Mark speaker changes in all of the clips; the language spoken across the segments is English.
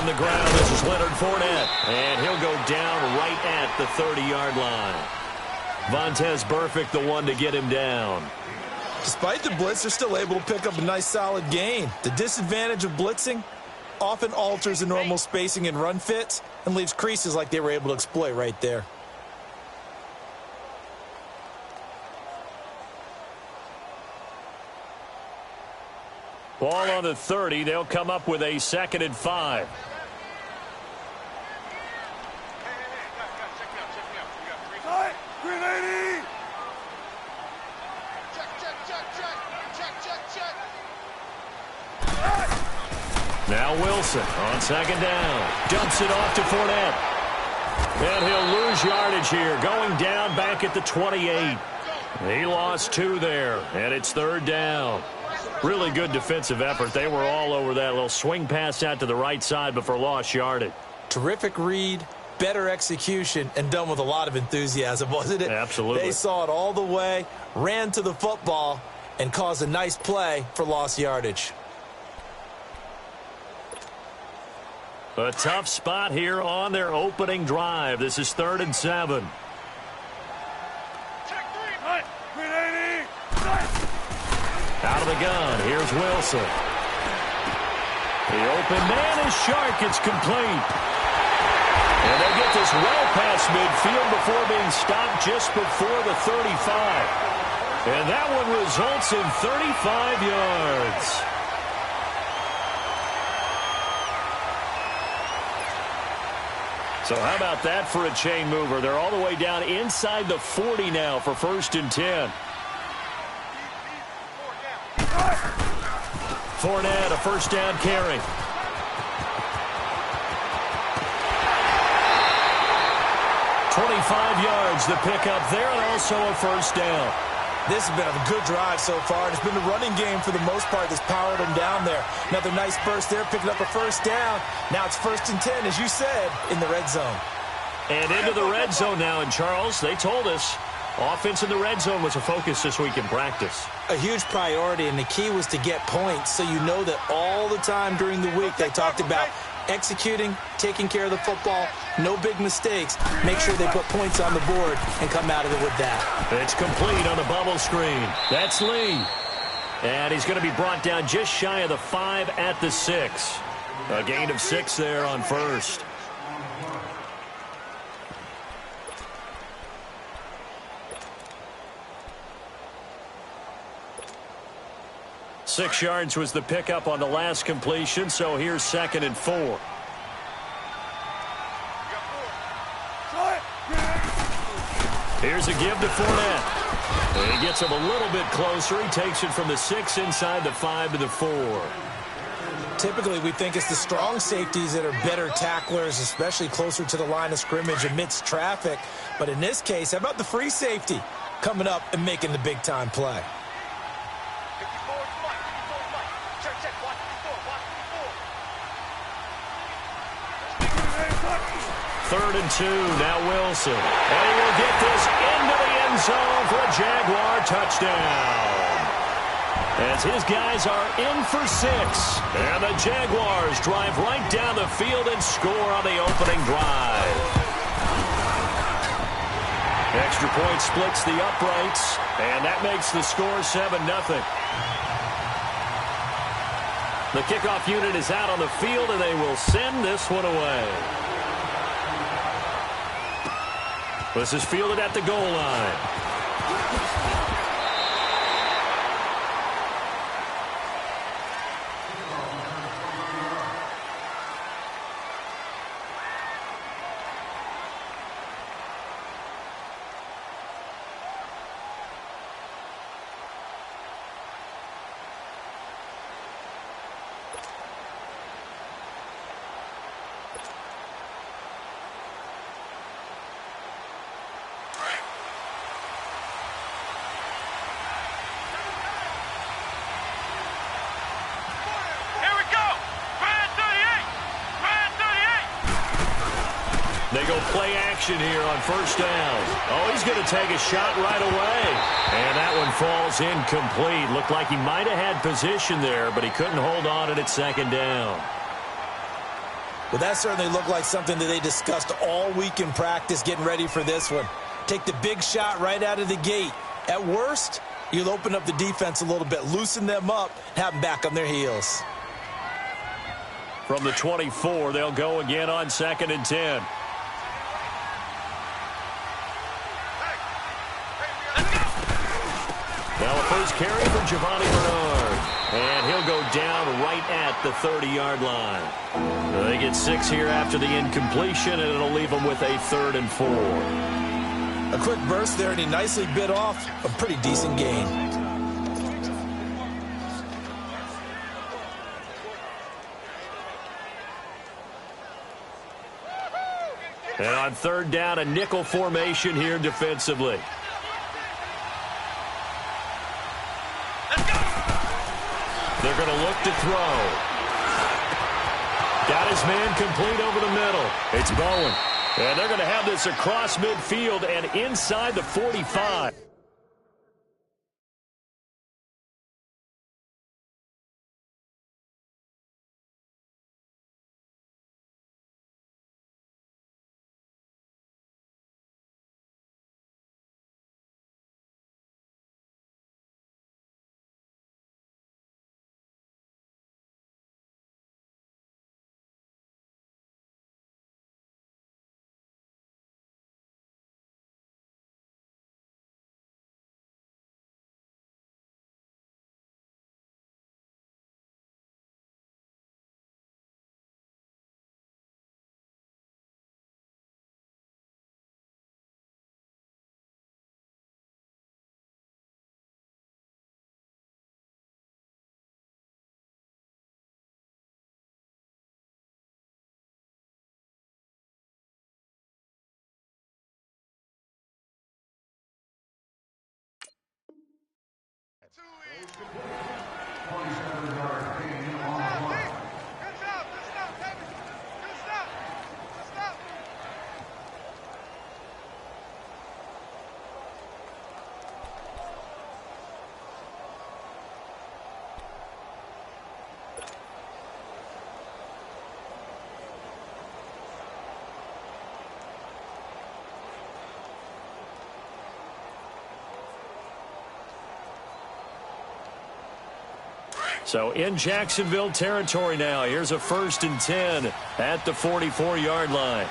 Speaker 1: on the ground. This is Leonard Fournette. And he'll go down right at the 30-yard line. Vontaze Burfict, the one to get him down.
Speaker 2: Despite the blitz, they're still able to pick up a nice, solid gain. The disadvantage of blitzing often alters the normal spacing and run fits and leaves creases like they were able to exploit right there.
Speaker 1: Ball on the 30. They'll come up with a 2nd and 5. Now Wilson on 2nd down. Dumps it off to Fournette. And he'll lose yardage here. Going down back at the 28. He lost 2 there. And it's 3rd down. Really good defensive effort. They were all over that little swing pass out to the right side before lost yardage.
Speaker 2: Terrific read, better execution, and done with a lot of enthusiasm, wasn't it?
Speaker 1: Absolutely.
Speaker 2: They saw it all the way, ran to the football, and caused a nice play for lost yardage.
Speaker 1: A tough spot here on their opening drive. This is 3rd and 7. Out of the gun, here's Wilson. The open man is Shark. It's complete. And they get this well past midfield before being stopped just before the 35. And that one results in 35 yards. So how about that for a chain mover? They're all the way down inside the 40 now for 1st and 10. Fournette, a 1st down carry. .25 yards the pickup there, and also a 1st down.
Speaker 2: This has been a good drive so far. It's been the running game for the most part that's powered them down there. Another nice burst there, picking up a 1st down. Now it's 1st and 10, as you said, in the red zone.
Speaker 1: And into the red zone now, and Charles, they told us offense in the red zone was a focus this week in practice.
Speaker 2: A huge priority, and the key was to get points, so you know that all the time during the week they talked about executing, taking care of the football, no big mistakes. Make sure they put points on the board and come out of it with that.
Speaker 1: It's complete on the bubble screen. That's Lee. And he's going to be brought down just shy of the 5 at the 6. A gain of 6 there on 1st. Six yards was the pickup on the last completion, so here's 2nd and 4. Here's a give to Fournette. And he gets him a little bit closer. He takes it from the 6 inside the 5 to the 4.
Speaker 2: Typically, we think it's the strong safeties that are better tacklers, especially closer to the line of scrimmage amidst traffic. But in this case, how about the free safety coming up and making the big-time play?
Speaker 1: 3rd and 2, now Wilson. And he will get this into the end zone for a Jaguar touchdown. As his guys are in for 6. And the Jaguars drive right down the field and score on the opening drive. Extra point splits the uprights, and that makes the score 7-0. The kickoff unit is out on the field, and they will send this one away. This is fielded at the goal line. They go play action here on 1st down. Oh, he's going to take a shot right away. And that one falls incomplete. Looked like he might have had position there, but he couldn't hold on at 2nd down.
Speaker 2: Well, that certainly looked like something that they discussed all week in practice getting ready for this one. Take the big shot right out of the gate. At worst, you'll open up the defense a little bit, loosen them up, have them back on their heels.
Speaker 1: From the 24, they'll go again on 2nd and 10. Now a first carry for Giovanni Bernard. And he'll go down right at the 30-yard line. They get 6 here after the incompletion, and it'll leave them with a 3rd and 4.
Speaker 2: A quick burst there, and he nicely bit off a pretty decent gain.
Speaker 1: And on 3rd down, a nickel formation here defensively. They're going to look to throw. Got his man complete over the middle. It's Bowen. And they're going to have this across midfield and inside the 45. So in Jacksonville territory now. Here's a 1st and 10 at the 44-yard line.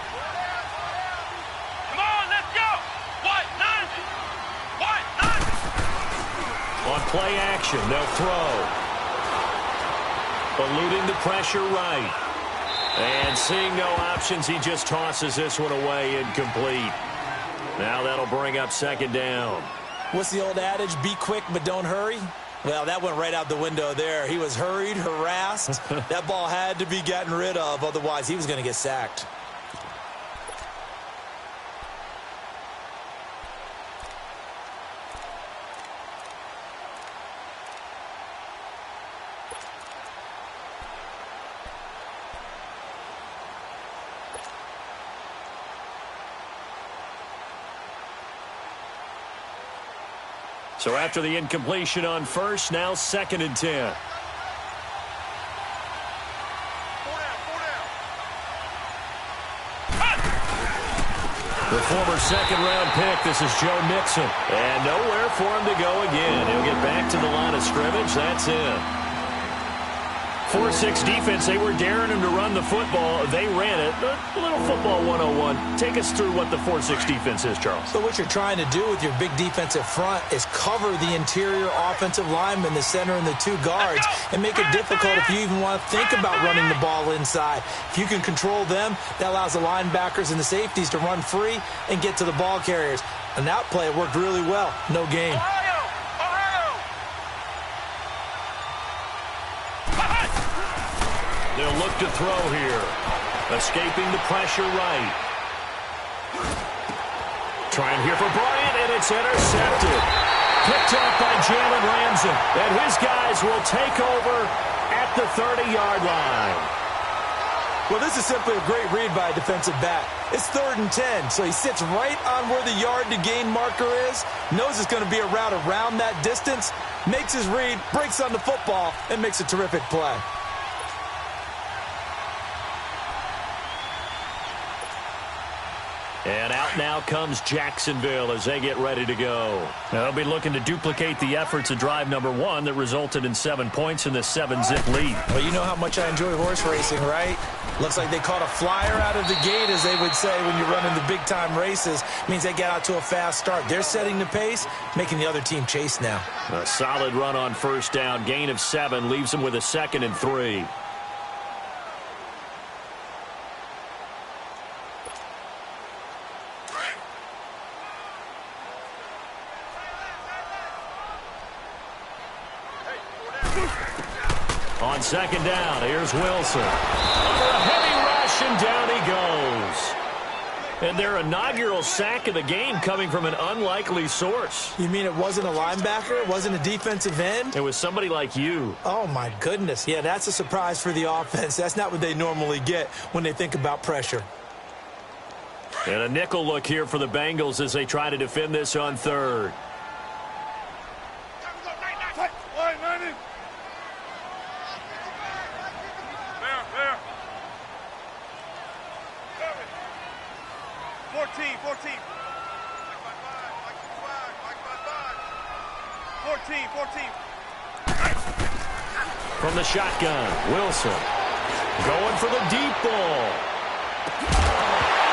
Speaker 3: Come on, let's go. What? 90.
Speaker 1: On play action, they'll throw. Eluding the pressure right. And seeing no options, he just tosses this one away incomplete. Now that'll bring up 2nd down.
Speaker 2: What's the old adage? Be quick, but don't hurry. Well, that went right out the window there. He was hurried, harassed. That ball had to be gotten rid of, otherwise he was going to get sacked.
Speaker 1: So after the incompletion on 1st, now 2nd and 10. The former 2nd-round pick, this is Joe Mixon. And nowhere for him to go again. He'll get back to the line of scrimmage. That's it. 4-6 defense, they were daring him to run the football. They ran it. A little football 101. Take us through what the 4-6 defense is, Charles.
Speaker 2: So what you're trying to do with your big defensive front is cover the interior offensive lineman, the center, and the 2 guards, and make it difficult if you even want to think about running the ball inside. If you can control them, that allows the linebackers and the safeties to run free and get to the ball carriers. And that play worked really well. No gain.
Speaker 1: They'll look to throw here. Escaping the pressure right. Trying here for Bryant, and it's intercepted. Picked up by Jalen Ramsey. And his guys will take over at the 30-yard line.
Speaker 2: Well, this is simply a great read by a defensive back. It's 3rd and 10, so he sits right on where the yard-to-gain marker is, knows it's going to be a route around that distance, makes his read, breaks on the football, and makes a terrific play.
Speaker 1: And out now comes Jacksonville as they get ready to go. They'll be looking to duplicate the efforts of drive number 1 that resulted in 7 points in the 7-zip lead.
Speaker 2: Well, you know how much I enjoy horse racing, right? Looks like they caught a flyer out of the gate, as they would say when you're running the big-time races. Means they get out to a fast start. They're setting the pace, making the other team chase now.
Speaker 1: A solid run on first down. Gain of 7 leaves them with a 2nd and 3. On 2nd down, here's Wilson. Under a heavy rush, and down he goes. And their inaugural sack of the game coming from an unlikely source.
Speaker 2: You mean it wasn't a linebacker? It wasn't a defensive end?
Speaker 1: It was somebody like you.
Speaker 2: Oh, my goodness. Yeah, that's a surprise for the offense. That's not what they normally get when they think about pressure.
Speaker 1: And a nickel look here for the Bengals as they try to defend this on 3rd. From the shotgun, Wilson going for the deep ball.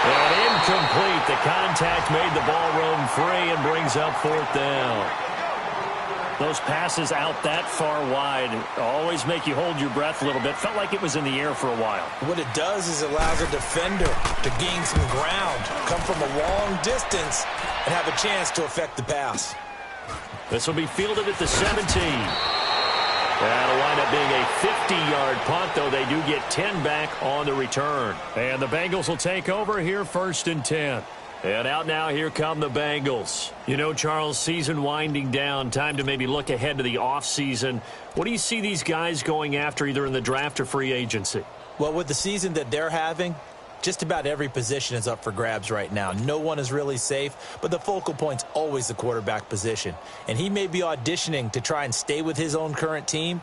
Speaker 1: And incomplete. The contact made the ball roam free and brings up 4th down. Those passes out that far wide always make you hold your breath a little bit. Felt like it was in the air for a while.
Speaker 2: What it does is it allows a defender to gain some ground, come from a long distance, and have a chance to affect the pass.
Speaker 1: This will be fielded at the 17. That'll wind up being a 50-yard punt, though they do get 10 back on the return. And the Bengals will take over here 1st and 10. And out now, here come the Bengals. You know, Charles, season winding down, time to maybe look ahead to the offseason. What do you see these guys going after either in the draft or free agency?
Speaker 2: Well, with the season that they're having, just about every position is up for grabs right now. No one is really safe, but the focal point's always the quarterback position. And he may be auditioning to try and stay with his own current team.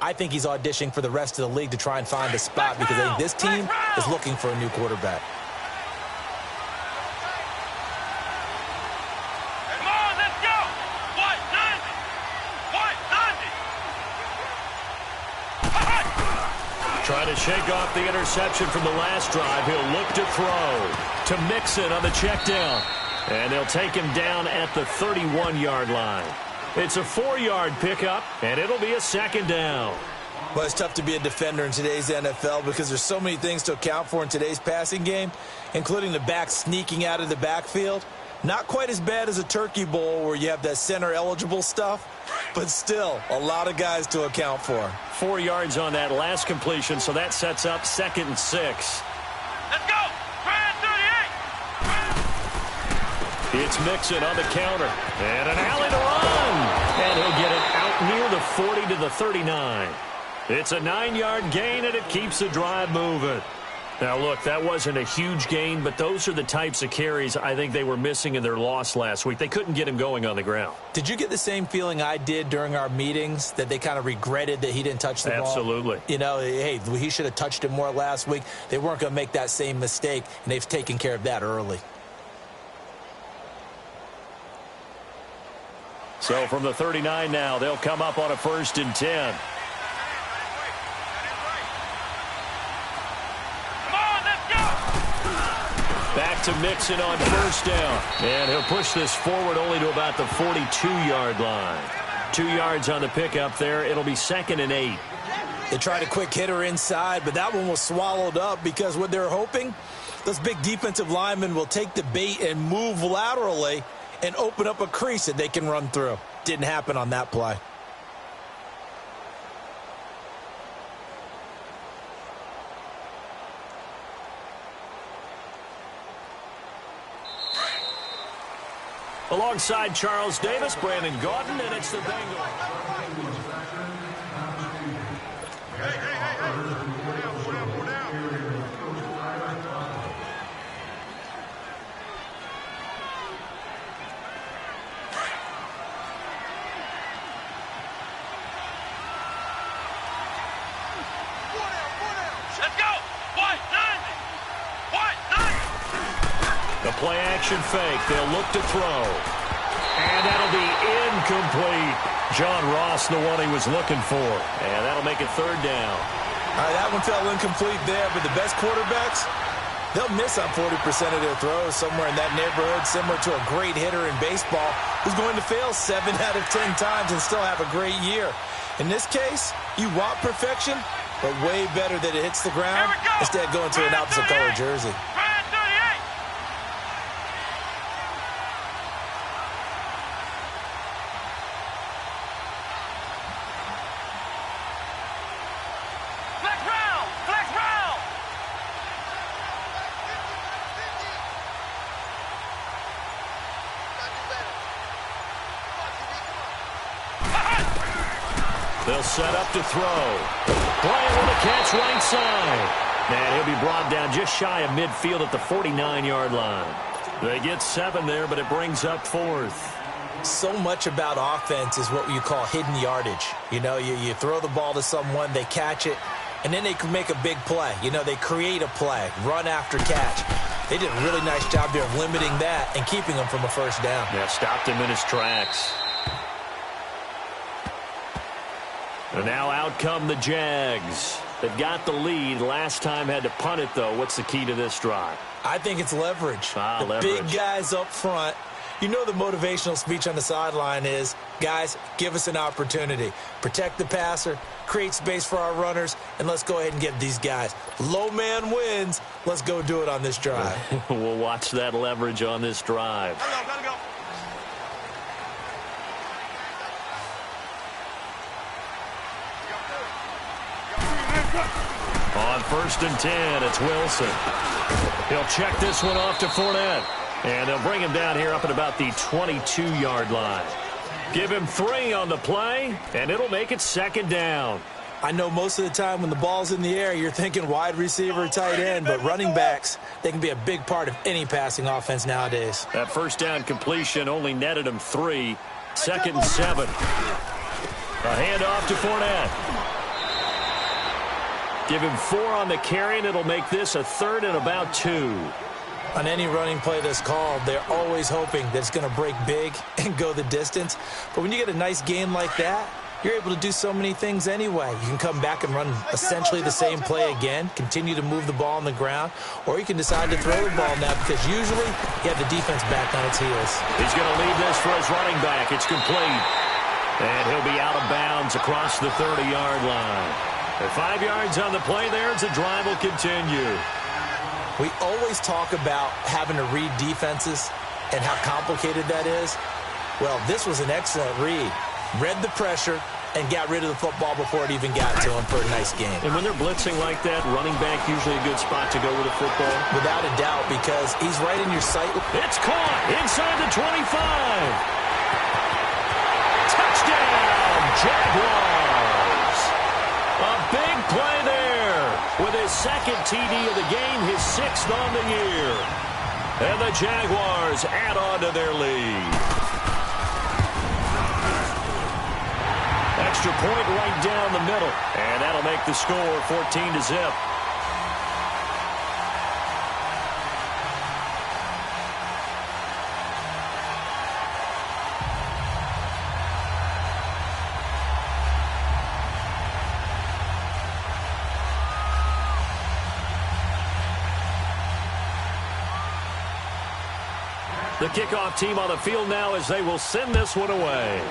Speaker 2: I think he's auditioning for the rest of the league to try and find a spot because I think this team is looking for a new quarterback.
Speaker 3: Come on, let's go! White, 90!
Speaker 1: Trying to shake off the interception from the last drive. He'll look to throw to Mixon on the check down. And they'll take him down at the 31-yard line. It's a 4-yard pickup, and it'll be a 2nd down.
Speaker 2: Well, it's tough to be a defender in today's NFL because there's so many things to account for in today's passing game, including the back sneaking out of the backfield. Not quite as bad as a turkey bowl where you have that center-eligible stuff, but still a lot of guys to account for.
Speaker 1: 4 yards on that last completion, so that sets up 2nd and 6.
Speaker 3: Let's go! Grand 38!
Speaker 1: It's Mixon on the counter. And an alley to run. And he'll get it out near the 40 to the 39. It's a 9-yard gain, and it keeps the drive moving. Now, look, that wasn't a huge gain, but those are the types of carries I think they were missing in their loss last week. They couldn't get him going on the ground.
Speaker 2: Did you get the same feeling I did during our meetings, that they kind of regretted that he didn't touch the ball?
Speaker 1: Absolutely.
Speaker 2: You know, hey, he should have touched it more last week. They weren't going to make that same mistake, and they've taken care of that early.
Speaker 1: So from the 39 now, they'll come up on a 1st and 10. Back to Mixon on 1st down. And he'll push this forward only to about the 42-yard line. 2 yards on the pickup there. It'll be 2nd and 8.
Speaker 2: They tried a quick hitter inside, but that one was swallowed up because what they're hoping, those big defensive linemen will take the bait and move laterally and open up a crease that they can run through. Didn't happen on that play.
Speaker 1: Alongside Charles Davis, Brandon Gaudin, and it's the Bengals.
Speaker 3: Let's go! White, 90! White, 90!
Speaker 1: The play Play-action fake. They'll look to throw. And that'll be incomplete. John Ross, the one he was looking for. And that'll make it third down.
Speaker 2: All right, that one fell incomplete there, but the best quarterbacks, they'll miss on 40% of their throws, somewhere in that neighborhood, similar to a great hitter in baseball who's going to fail 7 out of 10 times and still have a great year. In this case, you want perfection, but way better that it hits the ground instead of going to an opposite color jersey.
Speaker 1: They'll set up to throw. Bryant with a catch right side. And he'll be brought down just shy of midfield at the 49-yard line. They get 7 there, but it brings up 4th.
Speaker 2: So much about offense is what you call hidden yardage. You know, you throw the ball to someone, they catch it, and then they can make a big play. You know, they create a play, run after catch. They did a really nice job there of limiting that and keeping him from a first down.
Speaker 1: Yeah, stopped him in his tracks. And now out come the Jags. They've got the lead. Last time had to punt it, though. What's the key to this drive?
Speaker 2: I think it's leverage.
Speaker 1: Leverage.
Speaker 2: Big guys up front. You know the motivational speech on the sideline is, guys, give us an opportunity. Protect the passer, create space for our runners, and let's go ahead and get these guys. Low man wins. Let's go do it on this drive.
Speaker 1: We'll watch that leverage on this drive.
Speaker 3: Gotta go.
Speaker 1: On 1st and 10, it's Wilson. He'll check this one off to Fournette. And they'll bring him down here up at about the 22-yard line. Give him 3 on the play, and it'll make it 2nd down.
Speaker 2: I know most of the time when the ball's in the air, you're thinking wide receiver, tight end, but running backs, they can be a big part of any passing offense nowadays.
Speaker 1: That first down completion only netted him 3. 2nd and 7. A handoff to Fournette. Give him 4 on the carry, and it'll make this a 3rd and about 2.
Speaker 2: On any running play that's called, they're always hoping that it's going to break big and go the distance. But when you get a nice gain like that, you're able to do so many things anyway. You can come back and run essentially the same play again, continue to move the ball on the ground, or you can decide to throw the ball now because usually you have the defense back on its heels.
Speaker 1: He's going to leave this for his running back. It's complete. And he'll be out of bounds across the 30-yard line. At 5 yards on the play there, the drive will continue.
Speaker 2: We always talk about having to read defenses and how complicated that is. Well, this was an excellent read. Read the pressure and got rid of the football before it even got to him for a nice game.
Speaker 1: And when they're blitzing like that, running back usually a good spot to go with a football?
Speaker 2: Without a doubt, because he's right in your sight.
Speaker 1: It's caught inside the 25. Touchdown, Jaguars. A big play there with his 2nd TD of the game, his 6th on the year. And the Jaguars add on to their lead. Extra point right down the middle. And that'll make the score 14-0. The kickoff team on the field now as they will send this one away.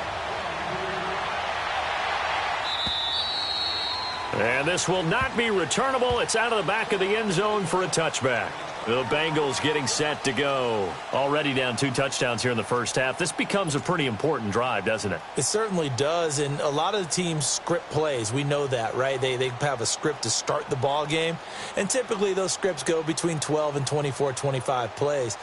Speaker 1: And this will not be returnable. It's out of the back of the end zone for a touchback. The Bengals getting set to go. Already down 2 touchdowns here in the first half. This becomes a pretty important drive, doesn't it?
Speaker 2: It certainly does, and a lot of the teams script plays. We know that, right? They have a script to start the ball game, and typically those scripts go between 12 and 24, 25 plays.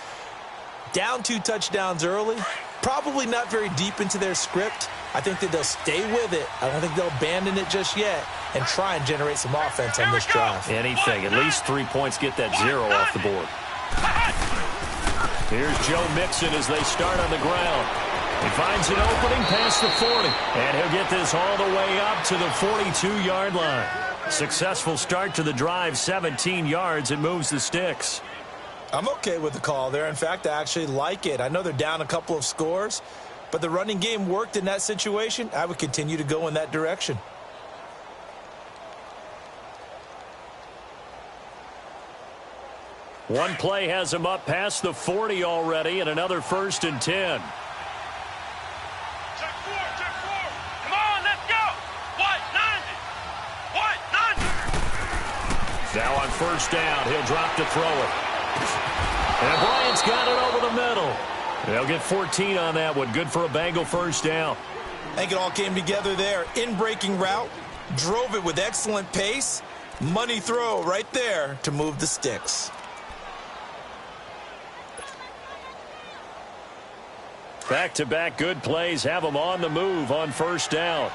Speaker 2: Down 2 touchdowns early, probably not very deep into their script. I think that they'll stay with it. I don't think they'll abandon it just yet and try and generate some offense on this drive.
Speaker 1: Anything. At least 3 points, get that 0 off the board. Here's Joe Mixon as they start on the ground. He finds an opening past the 40, and he'll get this all the way up to the 42-yard line. Successful start to the drive, 17 yards. It moves the sticks.
Speaker 2: I'm okay with the call there. In fact, I actually like it. I know they're down a couple of scores, but the running game worked in that situation. I would continue to go in that direction.
Speaker 1: One play has him up past the 40 already, and another 1st and 10.
Speaker 3: Check four. Come on, let's go. What? 90. What? 90.
Speaker 1: Now on 1st down, he'll drop to throw it. And Bryant's got it over the middle. They'll get 14 on that one. Good for a Bengal 1st down.
Speaker 2: I think it all came together there. In-breaking route, drove it with excellent pace. Money throw right there to move the sticks.
Speaker 1: Back-to-back good plays have them on the move on 1st down.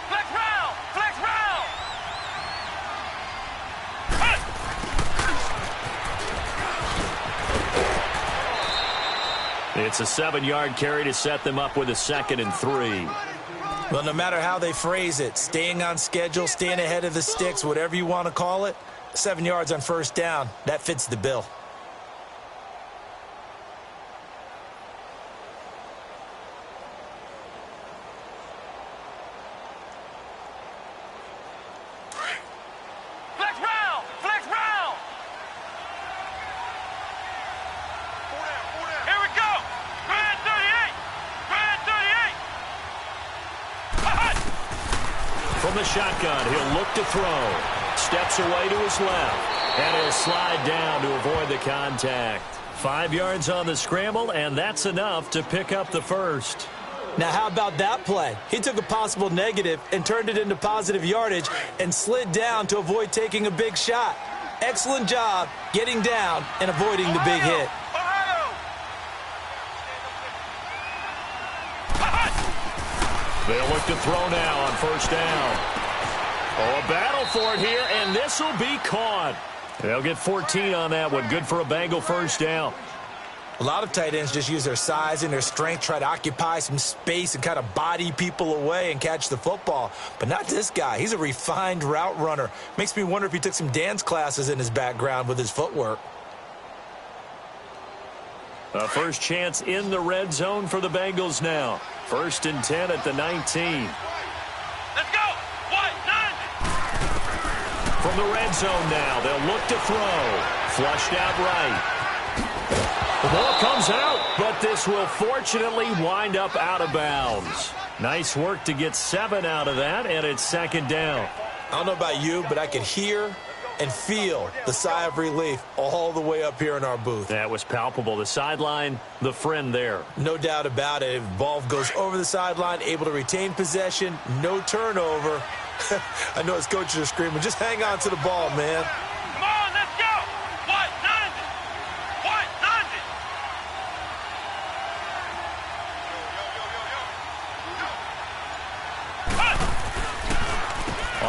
Speaker 3: Flex round.
Speaker 1: It's a 7-yard carry to set them up with a 2nd and 3.
Speaker 2: Well, no matter how they phrase it, staying on schedule, staying ahead of the sticks, whatever you want to call it, 7 yards on 1st down, that fits the bill.
Speaker 3: Flex round. Here we go. Grand 38.
Speaker 1: From the shotgun, he'll look to throw. Steps away to his left. And he'll slide down to avoid the contact. 5 yards on the scramble, and that's enough to pick up the 1st.
Speaker 2: Now, how about that play? He took a possible negative and turned it into positive yardage and slid down to avoid taking a big shot. Excellent job getting down and avoiding the big hit.
Speaker 1: They'll look to throw now on 1st down. Oh, a battle for it here, and this will be caught. They'll get 14 on that one. Good for a Bengal 1st down.
Speaker 2: A lot of tight ends just use their size and their strength, try to occupy some space and kind of body people away and catch the football. But not this guy. He's a refined route runner. Makes me wonder if he took some dance classes in his background with his footwork.
Speaker 1: A first chance in the red zone for the Bengals now. 1st and 10 at the 19.
Speaker 3: Let's go. What? 90.
Speaker 1: From the red zone now, they'll look to throw. Flushed out right. The ball comes out, but this will fortunately wind up out of bounds. Nice work to get 7 out of that, and it's 2nd down.
Speaker 2: I don't know about you, but I could hear and feel the sigh of relief all the way up here in our booth.
Speaker 1: That was palpable. The sideline, the friend there.
Speaker 2: No doubt about it. Ball goes over the sideline, able to retain possession, no turnover. I know his coaches are screaming, just hang on to the ball, man.
Speaker 3: Come on, let's go. What? 90. What? 90.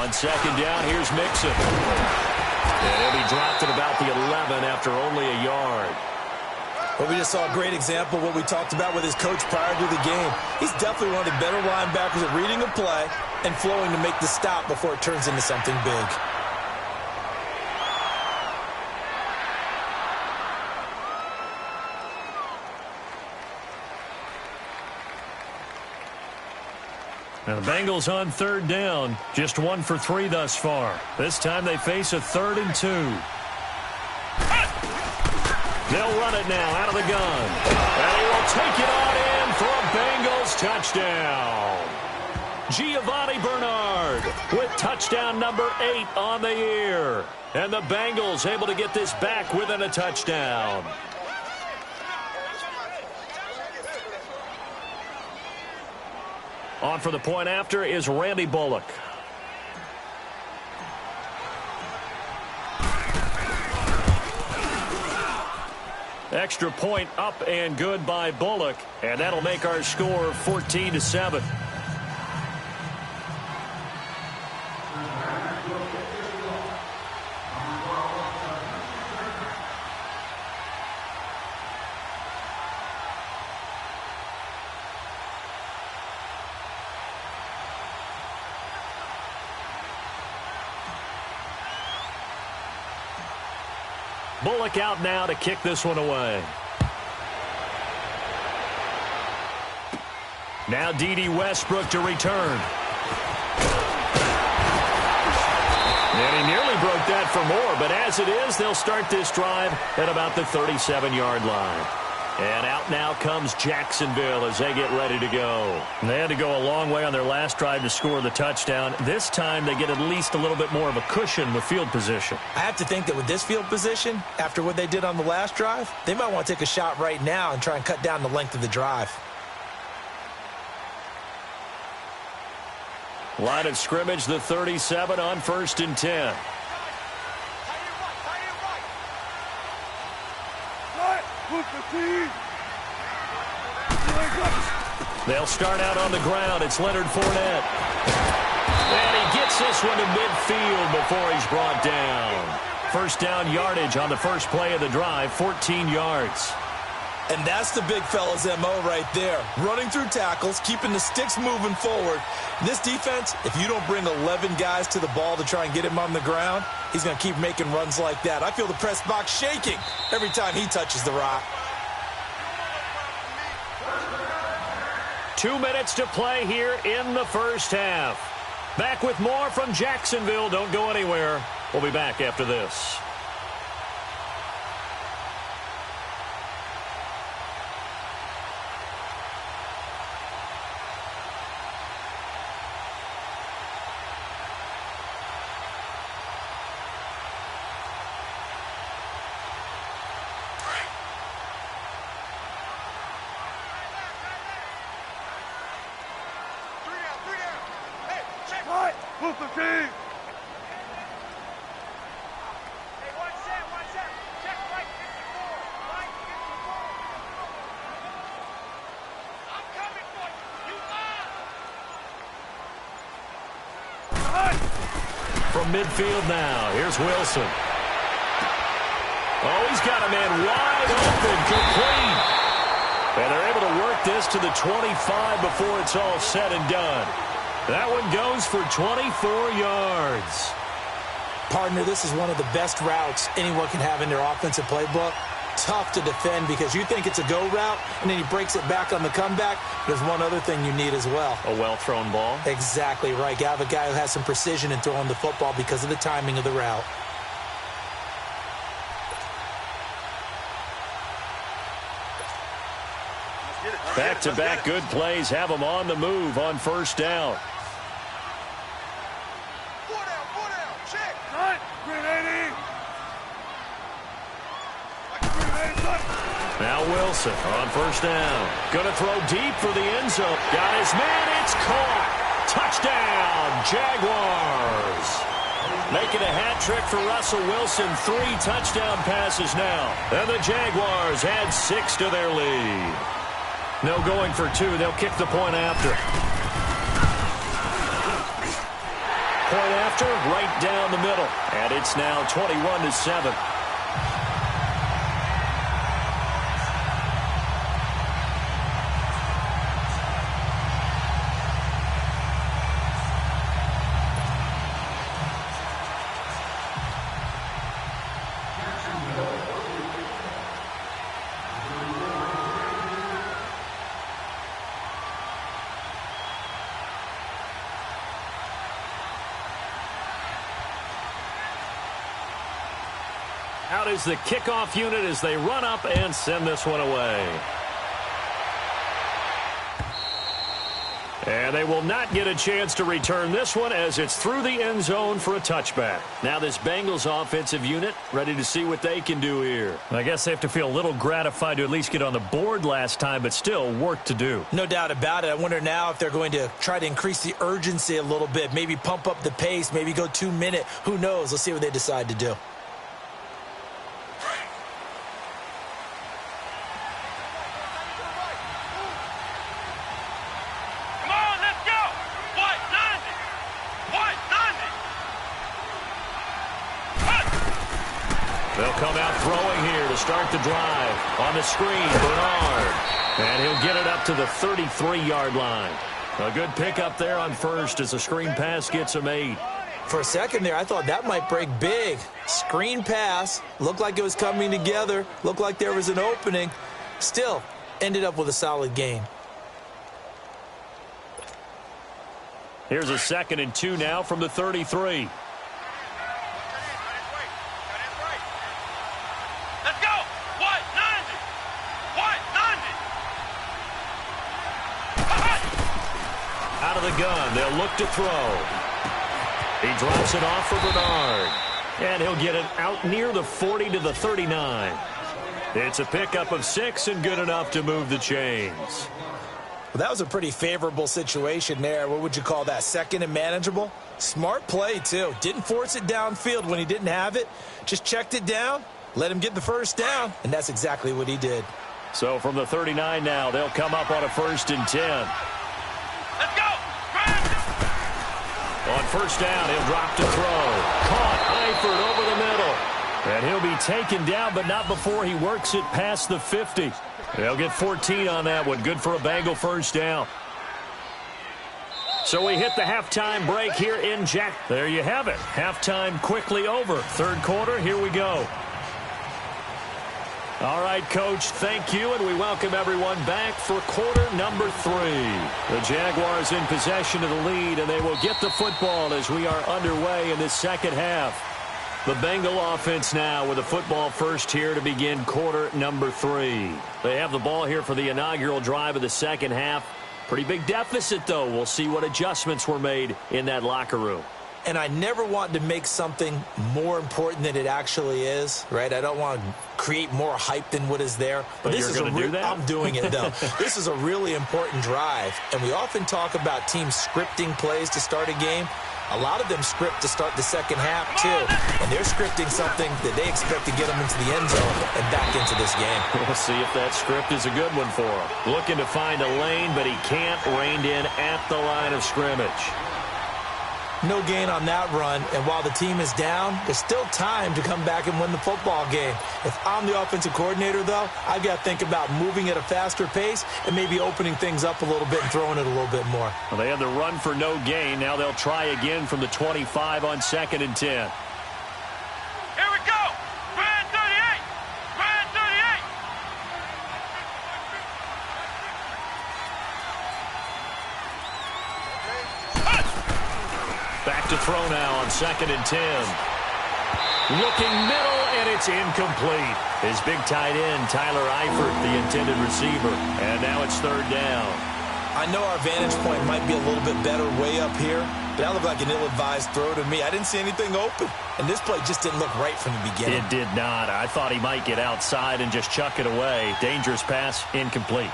Speaker 1: On 2nd down, here's Mixon. And he'll be dropped at about the 11 after only a yard.
Speaker 2: Well, we just saw a great example of what we talked about with his coach prior to the game. He's definitely one of the better linebackers at reading a play and flowing to make the stop before it turns into something big.
Speaker 1: Now the Bengals on 3rd down, just 1 for 3 thus far. This time they face a 3rd and 2. They'll run it now out of the gun. And he will take it on in for a Bengals touchdown. Giovanni Bernard with touchdown number 8 on the year. And the Bengals able to get this back within a touchdown. On for the point after is Randy Bullock. Extra point up and good by Bullock, and that'll make our score 14-7. Bullock out now to kick this one away. Now D.D. Westbrook to return. And he nearly broke that for more, but as it is, they'll start this drive at about the 37-yard line. And out now comes Jacksonville as they get ready to go. And they had to go a long way on their last drive to score the touchdown. This time they get at least a little bit more of a cushion with field position.
Speaker 2: I have to think that with this field position, after what they did on the last drive, they might want to take a shot right now and try and cut down the length of the drive.
Speaker 1: Line of scrimmage, the 37 on 1st and 10. They'll start out on the ground. It's Leonard Fournette. And he gets this one to midfield before he's brought down. First down yardage on the first play of the drive, 14 yards.
Speaker 2: And that's the big fella's MO right there. Running through tackles, keeping the sticks moving forward. This defense, if you don't bring 11 guys to the ball to try and get him on the ground, he's going to keep making runs like that. I feel the press box shaking every time he touches the rock.
Speaker 1: 2 minutes to play here in the first half. Back with more from Jacksonville. Don't go anywhere. We'll be back after this. From midfield now, here's Wilson. Oh, he's got a man wide open, complete. And they're able to work this to the 25 before it's all said and done. That one goes for 24 yards.
Speaker 2: Partner, this is one of the best routes anyone can have in their offensive playbook. Tough to defend because you think it's a go route, and then he breaks it back on the comeback. There's one other thing you need as well.
Speaker 1: A well-thrown ball?
Speaker 2: Exactly right. You have a guy who has some precision in throwing the football because of the timing of the route.
Speaker 1: Back-to-back good plays have them on the move on first down. Now Wilson on first down. Going to throw deep for the end zone. Got his man. It's caught. Touchdown, Jaguars. Making a hat trick for Russell Wilson. 3 touchdown passes now. And the Jaguars add 6 to their lead. No going for 2. They'll kick the point after. Point after, right down the middle. And it's now 21-7. Out is the kickoff unit as they run up and send this one away. And they will not get a chance to return this one as it's through the end zone for a touchback. Now this Bengals offensive unit ready to see what they can do here. I guess they have to feel a little gratified to at least get on the board last time, but still work to do.
Speaker 2: No doubt about it. I wonder now if they're going to try to increase the urgency a little bit, maybe pump up the pace, maybe go 2-minute. Who knows? Let's see what they decide to do.
Speaker 1: They'll come out throwing here to start the drive. On the screen, Bernard. And he'll get it up to the 33-yard line. A good pickup there on first as the screen pass gets him 8.
Speaker 2: For a second there, I thought that might break big. Screen pass, looked like it was coming together, looked like there was an opening. Still, ended up with a solid gain.
Speaker 1: Here's a 2nd and 2 now from the 33.
Speaker 3: Let's go. What? 90. What? 90.
Speaker 1: Out of the gun, they'll look to throw. He drops it off for Bernard. And he'll get it out near the 40 to the 39. It's a pickup of 6 and good enough to move the chains.
Speaker 2: Well, that was a pretty favorable situation there. What would you call that? 2nd and manageable? Smart play, too. Didn't force it downfield when he didn't have it. Just checked it down, let him get the first down, and that's exactly what he did.
Speaker 1: So from the 39 now, they'll come up on a 1st and 10.
Speaker 3: Let's go.
Speaker 1: On 1st down, he'll drop to throw. Caught Eifert over the middle. And he'll be taken down, but not before he works it past the 50. They'll get 14 on that one. Good for a Bengal 1st down. So we hit the halftime break here in Jack. There you have it. Halftime quickly over. 3rd quarter, here we go. All right, Coach, thank you, and we welcome everyone back for quarter number 3. The Jaguars in possession of the lead, and they will get the football as we are underway in this 2nd half. The Bengal offense now with a football first here to begin quarter number 3. They have the ball here for the inaugural drive of the 2nd half. Pretty big deficit, though. We'll see what adjustments were made in that locker room.
Speaker 2: And I never want to make something more important than it actually is, right? I don't want to create more hype than what is there.
Speaker 1: But this is going to do that?
Speaker 2: I'm doing it, though. This is a really important drive. And we often talk about teams scripting plays to start a game. A lot of them script to start the 2nd half, too. And they're scripting something that they expect to get them into the end zone and back into this game.
Speaker 1: We'll see if that script is a good one for him. Looking to find a lane, but he can't. Reined in at the line of scrimmage.
Speaker 2: No gain on that run, and while the team is down, there's still time to come back and win the football game. If I'm the offensive coordinator, though, I've got to think about moving at a faster pace and maybe opening things up a little bit and throwing it a little bit more.
Speaker 1: Well, they had the run for no gain. Now they'll try again from the 25 on 2nd and 10.
Speaker 3: Here we go. Grand 38. Grand 38.
Speaker 1: Back to throw now on 2nd and 10. Looking middle, and it's incomplete. His big tight end, Tyler Eifert, the intended receiver. And now it's 3rd down.
Speaker 2: I know our vantage point might be a little bit better way up here, but that looked like an ill-advised throw to me. I didn't see anything open, and this play just didn't look right from the beginning.
Speaker 1: It did not. I thought he might get outside and just chuck it away. Dangerous pass, incomplete.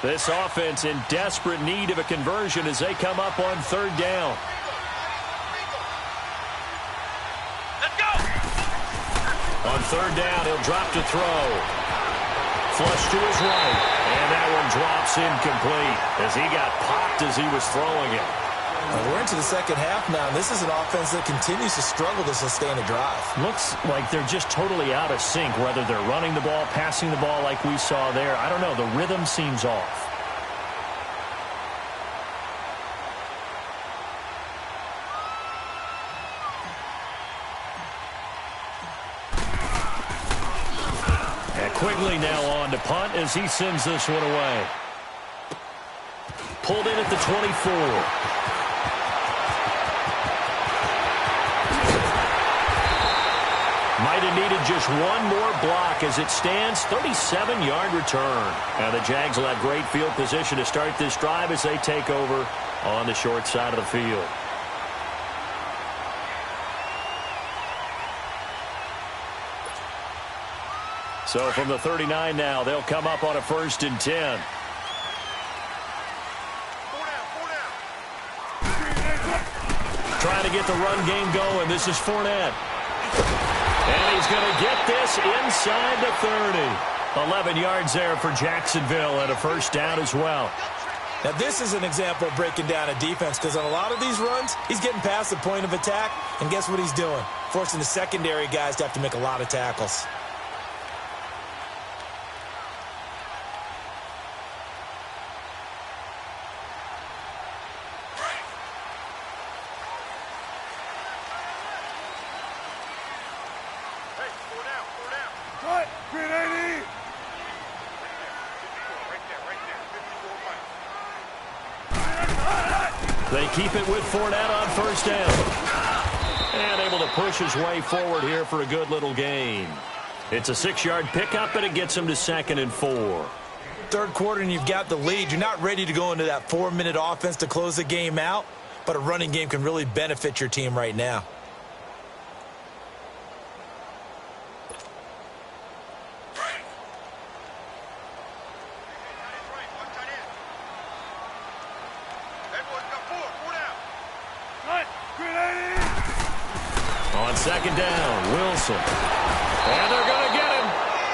Speaker 1: This offense in desperate need of a conversion as they come up on 3rd down.
Speaker 3: Let's go.
Speaker 1: On 3rd down, he'll drop to throw. Flush to his right. And that one drops incomplete as he got popped as he was throwing it.
Speaker 2: We're into the 2nd half now, and this is an offense that continues to struggle to sustain a drive.
Speaker 1: Looks like they're just totally out of sync, whether they're running the ball, passing the ball like we saw there. I don't know. The rhythm seems off. And Quigley now on to punt as he sends this one away. Pulled in at the 24. Might have needed just one more block as it stands. 37-yard return. And the Jags will have great field position to start this drive as they take over on the short side of the field. So from the 39 now, they'll come up on a 1st and 10. Trying to get the run game going. This is Fournette. And he's going to get this inside the 30. 11 yards there for Jacksonville and a 1st down as well.
Speaker 2: Now, this is an example of breaking down a defense because on a lot of these runs, he's getting past the point of attack, and guess what he's doing? Forcing the secondary guys to have to make a lot of tackles.
Speaker 1: They keep it with Fournette on first down. And able to push his way forward here for a good little gain. It's a 6-yard pickup, and it gets him to 2nd and 4.
Speaker 2: Third quarter, and you've got the lead. You're not ready to go into that 4-minute offense to close the game out, but a running game can really benefit your team right now.
Speaker 1: On 2nd down, Wilson. And they're going to get him.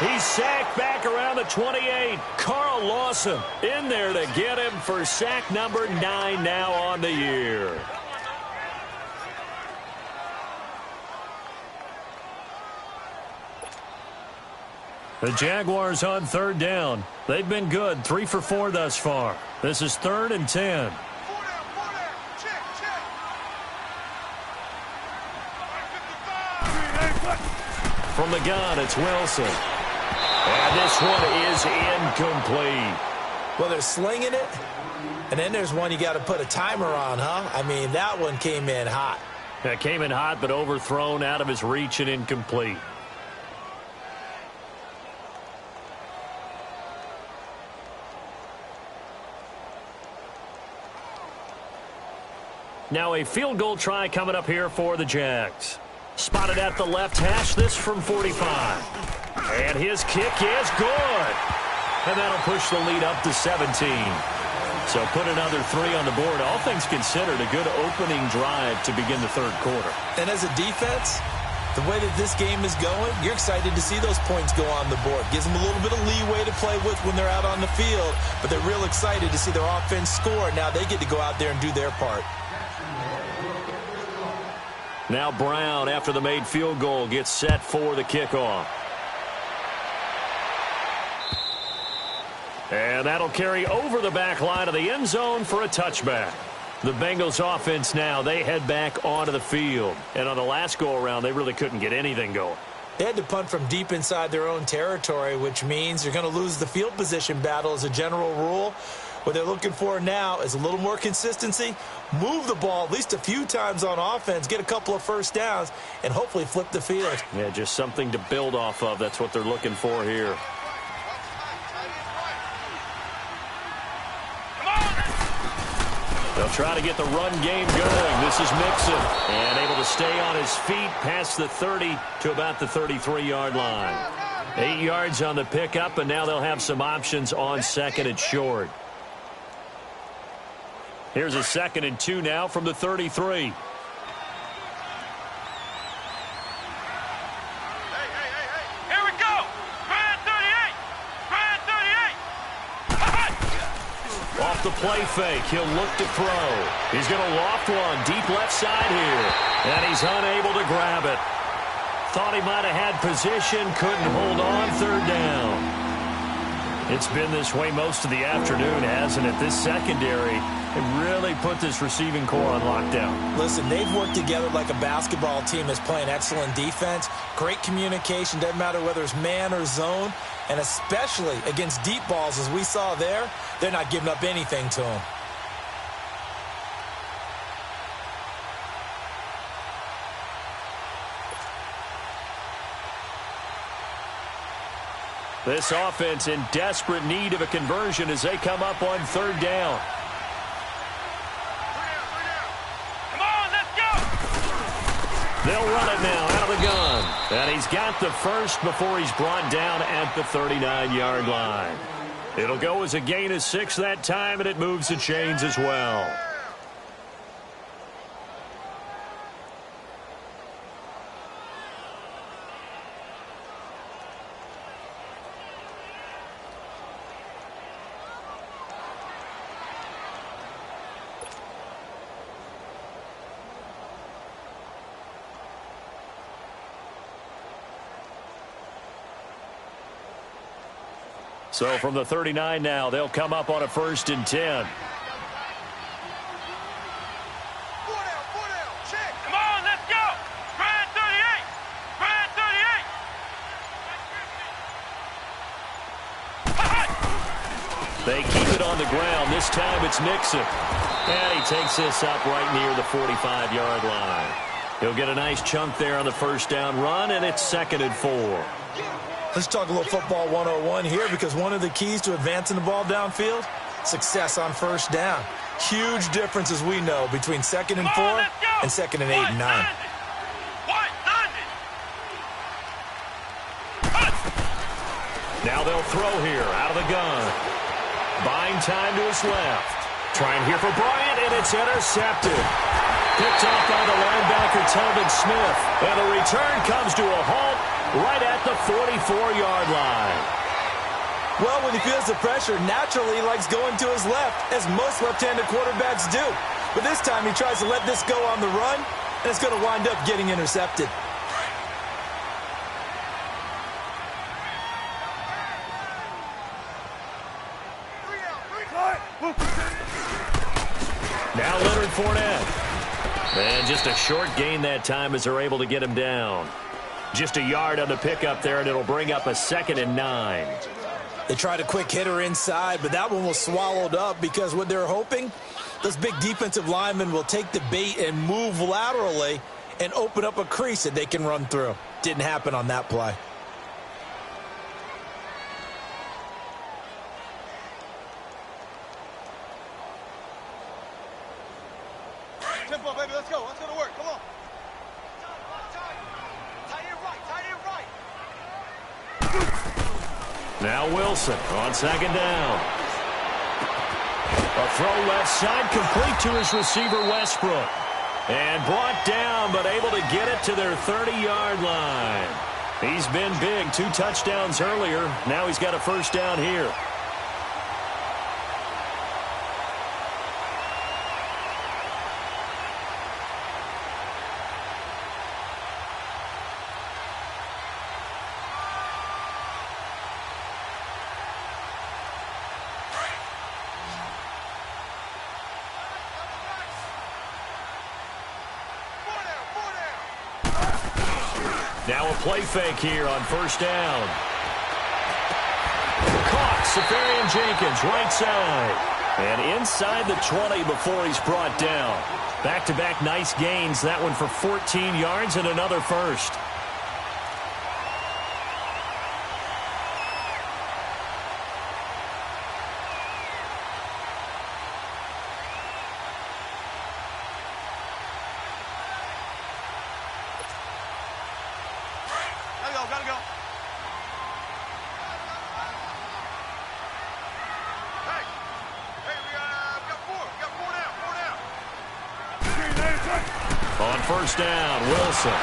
Speaker 1: He's sacked back around the 28. Carl Lawson in there to get him for sack number 9 now on the year. The Jaguars on 3rd down. They've been good, 3 for 4 thus far. This is 3rd and 10. From the gun, it's Wilson. And this one is incomplete.
Speaker 2: Well, they're slinging it, and then there's one you got to put a timer on, huh? I mean, that one came in hot.
Speaker 1: That came in hot, but overthrown, out of his reach, and incomplete. Now a field goal try coming up here for the Jags. Spotted at the left hash, this from 45. And his kick is good. And that'll push the lead up to 17. So put another 3 on the board. All things considered, a good opening drive to begin the 3rd quarter.
Speaker 2: And as a defense, the way that this game is going, you're excited to see those points go on the board. Gives them a little bit of leeway to play with when they're out on the field. But they're real excited to see their offense score. Now they get to go out there and do their part.
Speaker 1: Now Brown, after the made field goal, gets set for the kickoff. And that'll carry over the back line of the end zone for a touchback. The Bengals offense now, they head back onto the field. And on the last go-around, they really couldn't get anything going.
Speaker 2: They had to punt from deep inside their own territory, which means you're going to lose the field position battle as a general rule. What they're looking for now is a little more consistency, move the ball at least a few times on offense, get a couple of first downs, and hopefully flip the field.
Speaker 1: Yeah, just something to build off of. That's what they're looking for here. They'll try to get the run game going. This is Mixon, and able to stay on his feet past the 30 to about the 33-yard line. 8 yards on the pickup, and now they'll have some options on 2nd and short. Here's a 2nd and 2 now from the 33.
Speaker 3: Here we go. Brand 38. Brand 38.
Speaker 1: Off the play fake, he'll look to throw. He's going to loft one deep left side here, and he's unable to grab it. Thought he might have had position, couldn't hold on, 3rd down. It's been this way most of the afternoon, hasn't it? This secondary have really put this receiving core on lockdown.
Speaker 2: Listen, they've worked together like a basketball team that's playing excellent defense. Great communication, doesn't matter whether it's man or zone. And especially against deep balls, as we saw there, they're not giving up anything to them.
Speaker 1: This offense in desperate need of a conversion as they come up on 3rd down.
Speaker 3: Come on, let's go.
Speaker 1: They'll run it now out of the gun. And he's got the first before he's brought down at the 39-yard line. It'll go as a gain of 6 that time, and it moves the chains as well. So from the 39 now, they'll come up on a 1st and 10.
Speaker 3: Come on, let's go. Brad 38. Brad 38.
Speaker 1: They keep it on the ground. This time it's Nixon. And he takes this up right near the 45-yard line. He'll get a nice chunk there on the 1st down run, and it's 2nd and 4.
Speaker 2: Let's talk a little football 101 here, because one of the keys to advancing the ball downfield, success on 1st down. Huge difference, as we know, between 2nd and 4 and 2nd and 8 and 9.
Speaker 1: Now they'll throw here out of the gun. Buying time to his left. Trying here for Bryant, and it's intercepted. Picked off by the linebacker, Telvin Smith. And the return comes to a halt right at the 44-yard line.
Speaker 2: Well, when he feels the pressure, naturally he likes going to his left, as most left-handed quarterbacks do. But this time he tries to let this go on the run, and it's going to wind up getting intercepted.
Speaker 1: Now Leonard Fournette. And just a short gain that time as they're able to get him down. Just a yard on the pickup there, and it'll bring up a 2nd and 9.
Speaker 2: They tried a quick hitter inside, but that one was swallowed up, because what they're hoping, those big defensive linemen will take the bait and move laterally and open up a crease that they can run through. Didn't happen on that play.
Speaker 3: Tempo, baby, let's go. Let's go to work. Come on.
Speaker 1: Now Wilson on 2nd down. A throw left side, complete to his receiver, Westbrook. And brought down, but able to get it to their 30-yard line. He's been big. 2 touchdowns earlier. Now he's got a 1st down here. Now a play fake here on 1st down. Caught, Safarian Jenkins, right side. And inside the 20 before he's brought down. Back-to-back nice gains. That one for 14 yards and another 1st.
Speaker 3: Gotta go. Hey, we got 4. We got 4 down.
Speaker 1: On 1st down, Wilson.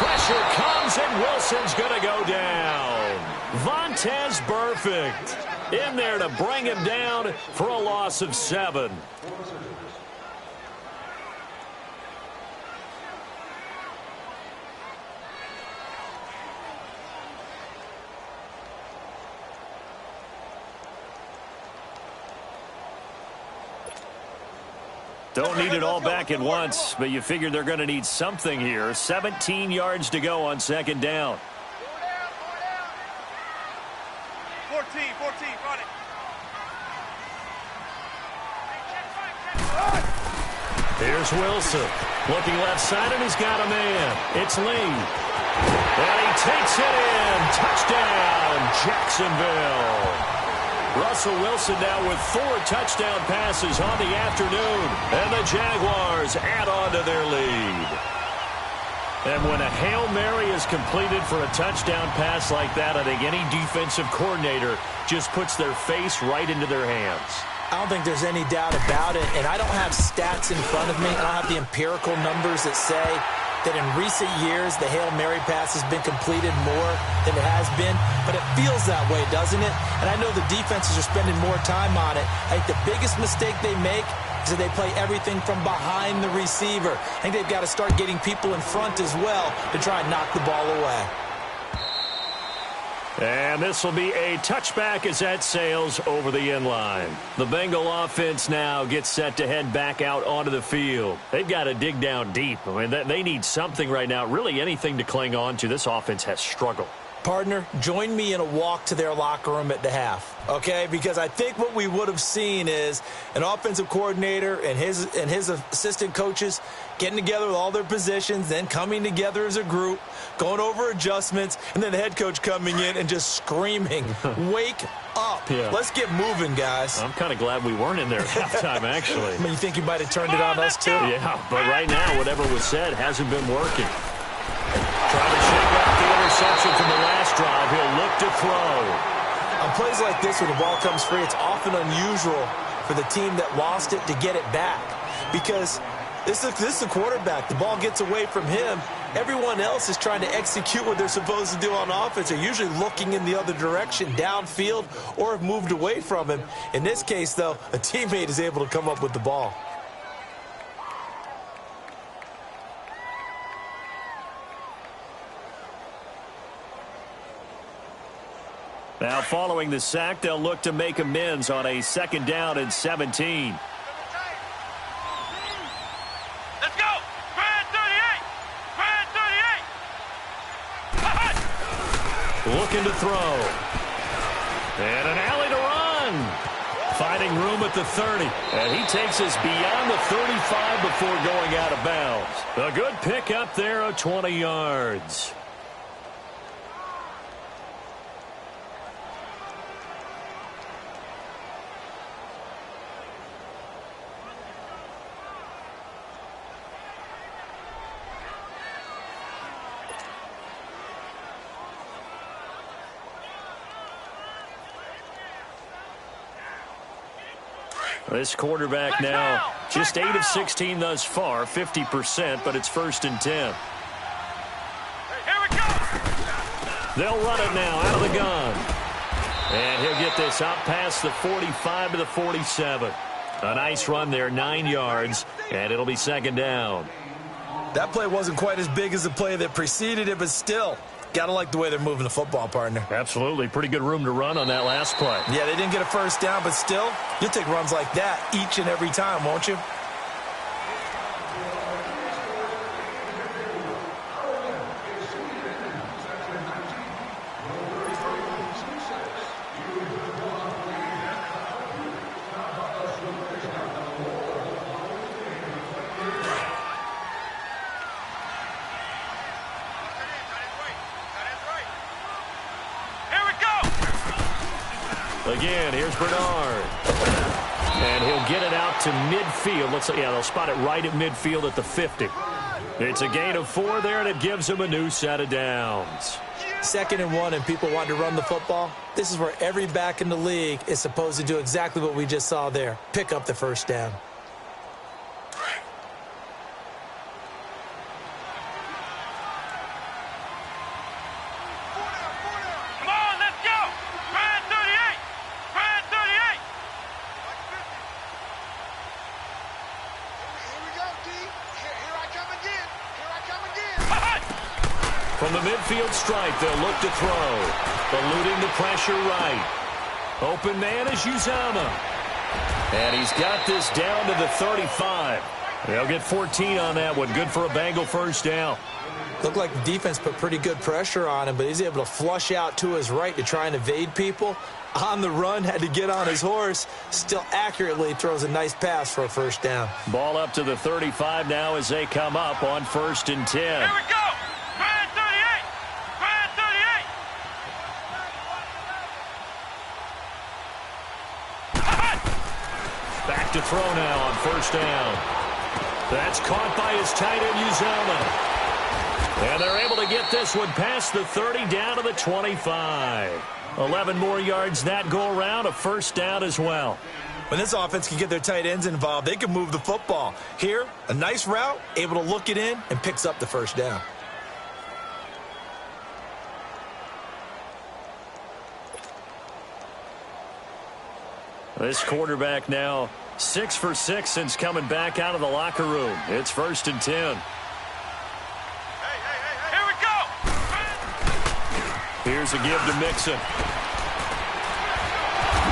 Speaker 1: Pressure comes, and Wilson's going to go down. Vontaze Burfict in there to bring him down for a loss of 7. Don't need it all back at once, but you figure they're going to need something here. 17 yards to go on 2nd down.
Speaker 3: 14, run it.
Speaker 1: Here's Wilson. Looking left side, and he's got a man. It's Lee. And he takes it in. Touchdown, Jacksonville. Russell Wilson now with 4 touchdown passes on the afternoon. And the Jaguars add on to their lead. And when a Hail Mary is completed for a touchdown pass like that, I think any defensive coordinator just puts their face right into their hands.
Speaker 2: I don't think there's any doubt about it, and I don't have stats in front of me. I don't have the empirical numbers that say that in recent years the Hail Mary pass has been completed more than it has been, but it feels that way, doesn't it? And I know the defenses are spending more time on it. I think the biggest mistake they make is that they play everything from behind the receiver. I think they've got to start getting people in front as well to try and knock the ball away.
Speaker 1: And this will be a touchback as that sails over the end line. The Bengal offense now gets set to head back out onto the field. They've got to dig down deep. I mean, they need something right now, really anything to cling on to. This offense has struggled.
Speaker 2: Partner, join me in a walk to their locker room at the half, okay? Because I think what we would have seen is an offensive coordinator and his assistant coaches getting together with all their positions, then coming together as a group, going over adjustments, and then the head coach coming in and just screaming, wake up. Yeah. Let's get moving, guys.
Speaker 1: I'm kind of glad we weren't in there at halftime, actually.
Speaker 2: I mean, you think you might have turned it on us, too?
Speaker 1: Yeah, but right now, whatever was said hasn't been working. Trying to shake up the interception from the last drive. He'll look to throw.
Speaker 2: On plays like this, when the ball comes free, it's often unusual for the team that lost it to get it back. Because this is the quarterback. The ball gets away from him. Everyone else is trying to execute what they're supposed to do on offense. They're usually looking in the other direction, downfield, or have moved away from him. In this case, though, a teammate is able to come up with the ball.
Speaker 1: Now, following the sack, they'll look to make amends on a 2nd down and 17.
Speaker 3: Let's go! Grand 38! Grand 38!
Speaker 1: Looking to throw. And an alley to run. Finding room at the 30. And he takes us beyond the 35 before going out of bounds. A good pick up there of 20 yards. This quarterback now just 8 of 16 thus far, 50%, but it's 1st and 10.
Speaker 3: Here we go!
Speaker 1: They'll run it now out of the gun. And he'll get this out past the 45 to the 47. A nice run there, 9 yards, and it'll be 2nd down.
Speaker 2: That play wasn't quite as big as the play that preceded it, but still, gotta like the way they're moving the football, partner.
Speaker 1: Absolutely. Pretty good room to run on that last play.
Speaker 2: Yeah, they didn't get a 1st down, but still, you'll take runs like that each and every time, won't you?
Speaker 1: Again, here's Bernard. And he'll get it out to midfield. Looks like, yeah, they'll spot it right at midfield at the 50. It's a gain of 4 there, and it gives them a new set of downs.
Speaker 2: 2nd and 1, and people want to run the football. This is where every back in the league is supposed to do exactly what we just saw there. Pick up the 1st down.
Speaker 1: From the midfield stripe, they'll look to throw. Eluding the pressure right. Open man is Uzama. And he's got this down to the 35. They'll get 14 on that one. Good for a Bengal 1st down.
Speaker 2: Looked like the defense put pretty good pressure on him, but he's able to flush out to his right to try and evade people. On the run, had to get on his horse. Still accurately throws a nice pass for a 1st down.
Speaker 1: Ball up to the 35 now as they come up on 1st and 10.
Speaker 3: Here we go! Grand 38! Grand 38!
Speaker 1: Back to throw now on 1st down. That's caught by his tight end, Uzama. And they're able to get this one past the 30 down to the 25. 11 more yards that go around, a 1st down as well.
Speaker 2: When this offense can get their tight ends involved, they can move the football. Here, a nice route, able to look it in, and picks up the 1st down.
Speaker 1: This quarterback now 6 for 6 since coming back out of the locker room. It's 1st and 10. Here's a give to Mixon.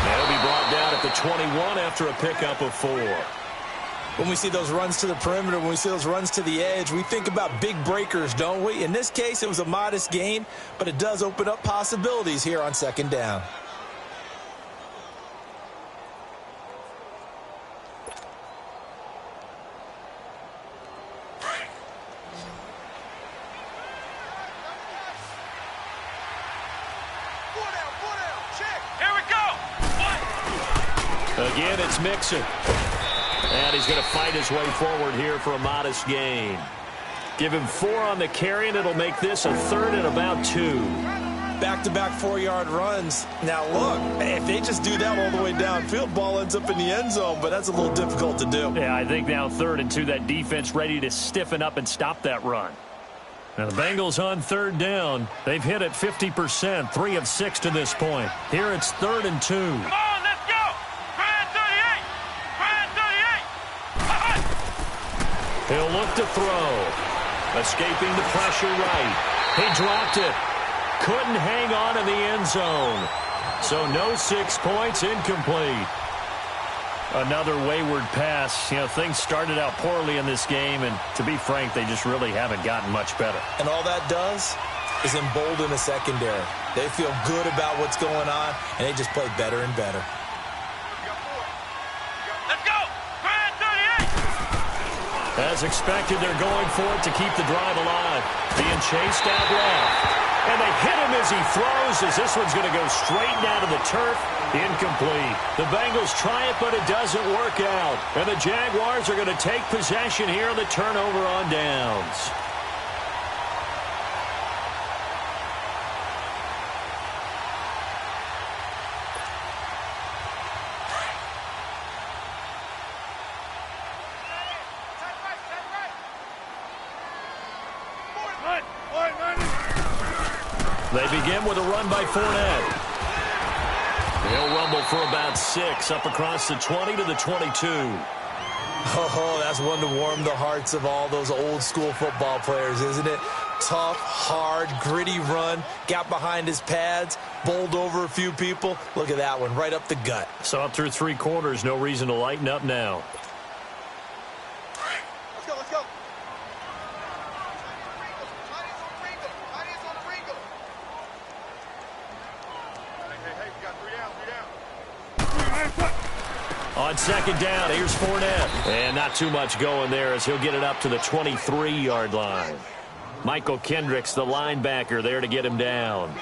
Speaker 1: He'll be brought down at the 21 after a pickup of 4.
Speaker 2: When we see those runs to the perimeter, when we see those runs to the edge, we think about big breakers, don't we? In this case, it was a modest gain, but it does open up possibilities here on second down.
Speaker 1: Again, it's Mixon. And he's going to fight his way forward here for a modest gain. Give him 4 on the carry, and it'll make this a 3rd and about 2.
Speaker 2: Back-to-back 4-yard runs. Now, look, if they just do that all the way downfield, ball ends up in the end zone, but that's a little difficult to do.
Speaker 1: Yeah, I think now 3rd and 2, that defense ready to stiffen up and stop that run. Now, the Bengals on 3rd down. They've hit it 50%, 3 of 6 to this point. Here it's 3rd and 2.
Speaker 3: Come on, let's go. Brand 38. Brand 38.
Speaker 1: He'll look to throw. Escaping the pressure right. He dropped it. Couldn't hang on in the end zone. So no 6 points, incomplete. Another wayward pass. You know, things started out poorly in this game, and to be frank, they just really haven't gotten much better.
Speaker 2: And all that does is embolden the secondary. They feel good about what's going on, and they just play better and better.
Speaker 3: Let's go. Brand 38.
Speaker 1: As expected, they're going for it to keep the drive alive. Being chased out left. And they hit him as he throws, as this one's going to go straight down to the turf. Incomplete. The Bengals try it, but it doesn't work out. And the Jaguars are going to take possession here on the turnover on downs. They begin with a run by Fournette. He'll rumble for about 6 up across the 20 to the 22.
Speaker 2: Oh, that's one to warm the hearts of all those old school football players, isn't it? Tough, hard, gritty run. Got behind his pads, bowled over a few people. Look at that one, right up the gut.
Speaker 1: So up through 3 quarters, no reason to lighten up now.
Speaker 3: Let's go.
Speaker 1: On second down, here's Fournette. And not too much going there as he'll get it up to the 23-yard line. Michael Kendricks, the linebacker, there to get him down.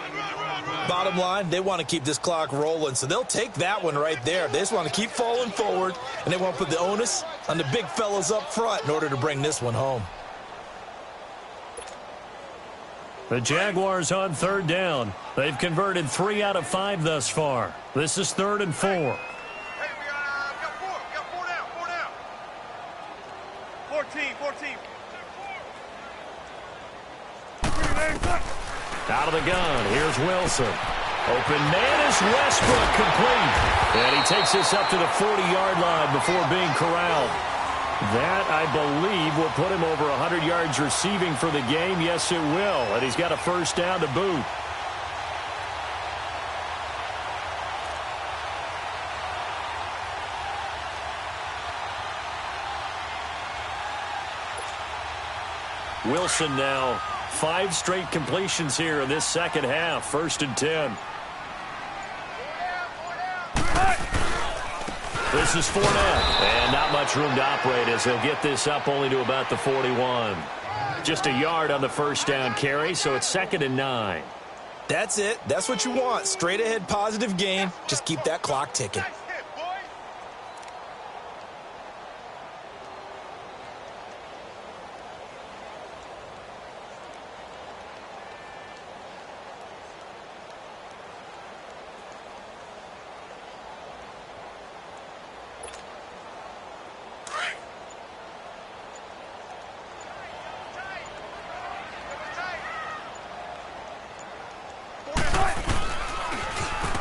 Speaker 2: Bottom line, they want to keep this clock rolling, so they'll take that one right there. They just want to keep falling forward, and they want to put the onus on the big fellas up front in order to bring this one home.
Speaker 1: The Jaguars on 3rd down. They've converted 3 out of 5 thus far. This is 3rd and 4.
Speaker 3: Hey, we got 4. We got 4 down. 14.
Speaker 1: Out of the gun, here's Wilson. Open man is Westbrook, complete. And he takes this up to the 40-yard line before being corralled. That, I believe, will put him over 100 yards receiving for the game. Yes, it will. And he's got a first down to boot. Wilson now 5 straight completions here in this second half. 1st and 10. This is Fournette. And not much room to operate as he'll get this up only to about the 41. Just a yard on the first down carry, so it's 2nd and 9.
Speaker 2: That's it. That's what you want. Straight ahead positive gain. Just keep that clock ticking.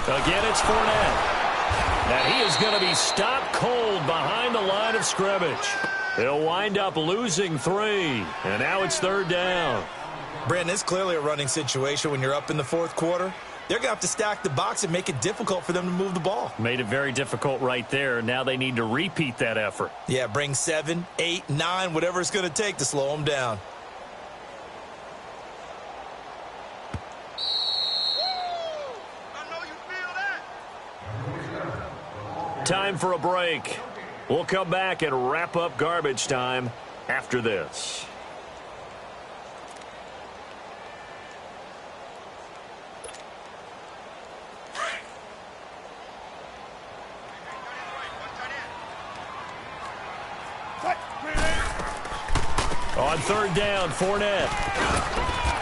Speaker 1: Again, it's Fournette. And he is going to be stopped cold behind the line of scrimmage. He'll wind up losing 3. And now it's 3rd down.
Speaker 2: Brandon, it's clearly a running situation when you're up in the fourth quarter. They're going to have to stack the box and make it difficult for them to move the ball.
Speaker 1: Made it very difficult right there. Now they need to repeat that effort.
Speaker 2: Yeah, bring 7, 8, 9, whatever it's going to take to slow them down.
Speaker 1: Time for a break. We'll come back and wrap up garbage time after this. On third down, Fournette.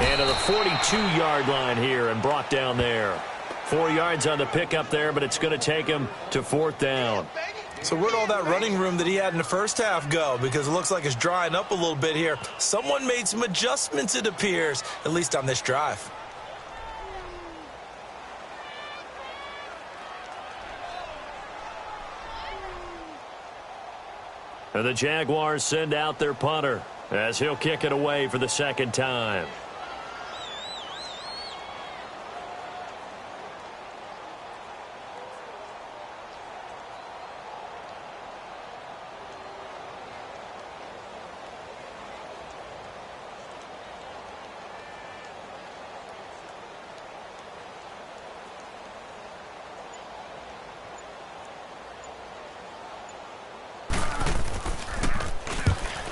Speaker 1: And to the 42-yard line here and brought down there. 4 yards on the pickup there, but it's going to take him to fourth down.
Speaker 2: So where'd all that running room that he had in the first half go? Because it looks like it's drying up a little bit here. Someone made some adjustments, it appears, at least on this drive.
Speaker 1: And the Jaguars send out their punter as he'll kick it away for the second time.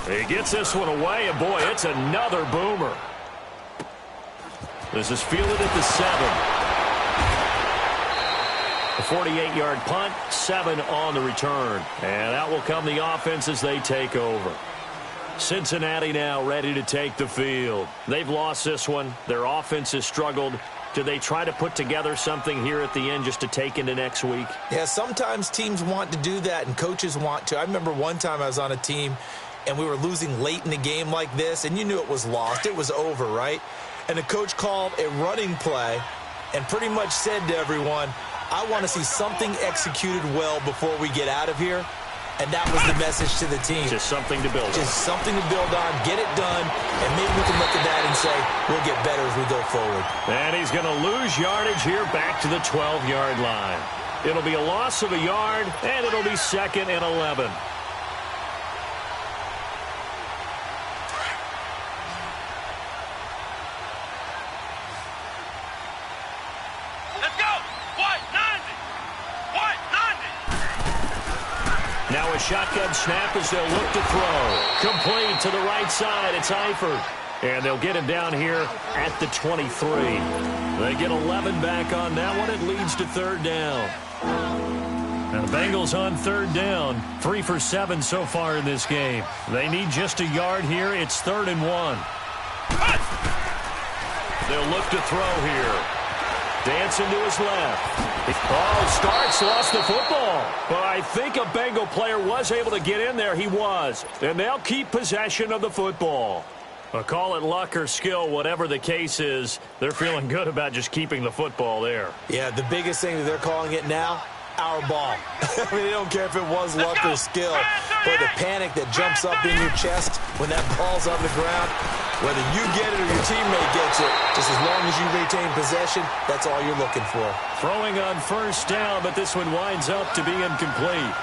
Speaker 1: He gets this one away, and boy, it's another boomer. This is fielded at the 7. A 48-yard punt, 7 on the return. And out will come the offense as they take over. Cincinnati now ready to take the field. They've lost this one. Their offense has struggled. Do they try to put together something here at the end just to take into next week?
Speaker 2: Yeah, sometimes teams want to do that, and coaches want to. I remember one time I was on a team, and we were losing late in the game like this, and you knew it was lost. It was over, right? And the coach called a running play and pretty much said to everyone, I want to see something executed well before we get out of here. And that was the message to the team.
Speaker 1: Just something to build on.
Speaker 2: Just something to build on, get it done, and maybe we can look at that and say, we'll get better as we go forward.
Speaker 1: And he's going to lose yardage here back to the 12-yard line. It'll be a loss of a yard, and it'll be 2nd and 11. Now a shotgun snap as they'll look to throw. Complete to the right side. It's Eifert. And they'll get him down here at the 23. They get 11 back on that one. It leads to third down. Now the Bengals on third down. 3 for 7 so far in this game. They need just a yard here. It's 3rd and 1. They'll look to throw here. Dancing to his left. Oh, Starks lost the football. But I think a Bengal player was able to get in there. He was. And they'll keep possession of the football. Call it luck or skill, whatever the case is. They're feeling good about just keeping the football there.
Speaker 2: Yeah, the biggest thing that they're calling it now, our ball. I mean, they don't care if it was luck or skill. But the panic that jumps up in your chest when that ball's on the ground, whether you get it or your teammate gets it, just as long as you retain possession, that's all you're looking for.
Speaker 1: Throwing on first down, but this one winds up to be incomplete.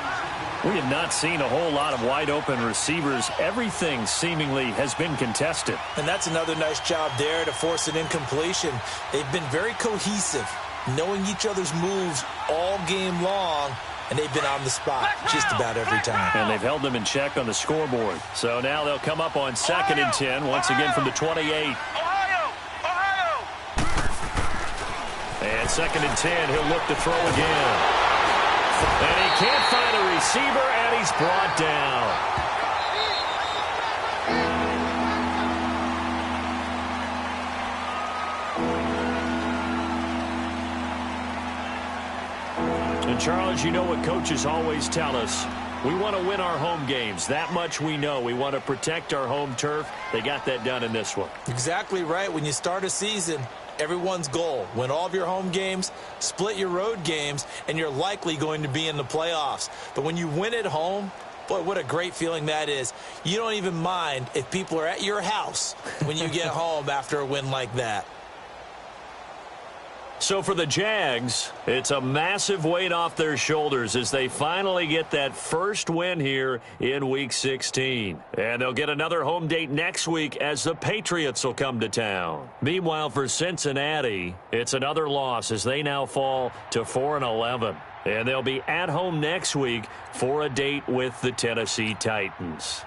Speaker 1: We have not seen a whole lot of wide-open receivers. Everything seemingly has been contested.
Speaker 2: And that's another nice job there to force an incompletion. They've been very cohesive, knowing each other's moves all game long, and they've been on the spot just about every time.
Speaker 1: And they've held them in check on the scoreboard. So now they'll come up on 2nd and 10, once again from the 28. And 2nd and 10, he'll look to throw again. And he can't find a receiver, and he's brought down. And Charles, you know what coaches always tell us. We want to win our home games. That much we know. We want to protect our home turf. They got that done in this one.
Speaker 2: Exactly right. When you start a season, everyone's goal, win all of your home games, split your road games, and you're likely going to be in the playoffs. But when you win at home, Boy, what a great feeling that is. You don't even mind if people are at your house when you get home after a win like that.
Speaker 1: So for the Jags, it's a massive weight off their shoulders as they finally get that first win here in Week 16. And they'll get another home date next week as the Patriots will come to town. Meanwhile, for Cincinnati, it's another loss as they now fall to 4-11. And they'll be at home next week for a date with the Tennessee Titans.